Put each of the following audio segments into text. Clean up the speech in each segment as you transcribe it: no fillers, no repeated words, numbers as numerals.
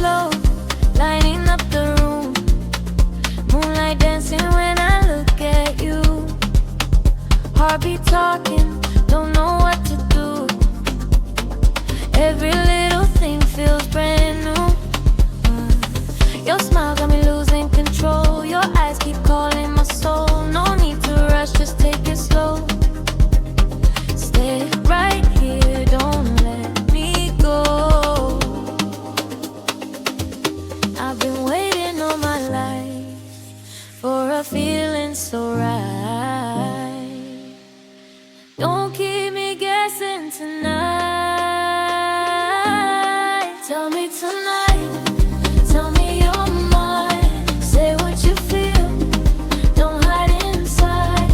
glow, lighting up the room. Moonlight dancing when I look at you. Heartbeat talking, don't know what to do. Every little thing feels brand new. Your smile got me losing control. Your eyes keep calling my soul. No need to rush, just take it slow. Stay right here, don't let me go. I've been waiting all my life for a feeling so right. Don't keep me guessing tonight. Tell me tonight, tell me you're mine. Say what you feel, don't hide inside.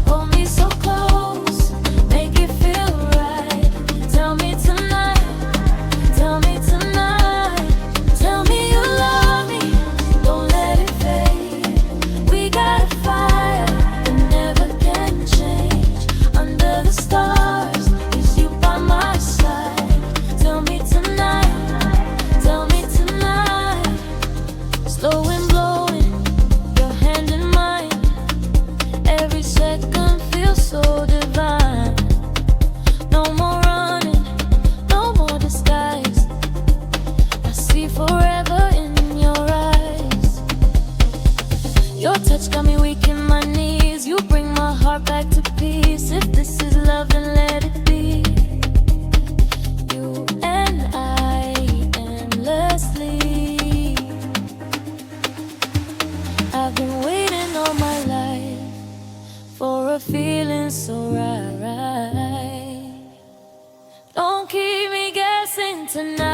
Hold me so close, make it feel right. Tell me tonight, tell me tonight. Tell me you love me, don't let it fade. We got a fire that never can change. Under the stars, is you by my side. Tell me tonight, tell me tonight. Slow and blowing, your hand in mine. Every second feels so divine. No more running, no more disguise. I see forever in your eyes. Your touch got me weak in my knees. You bring my heart back to peace. If this is love, then let it be. You and I endlessly. I've been waiting all my life for a feeling so right. Don't keep me guessing tonight.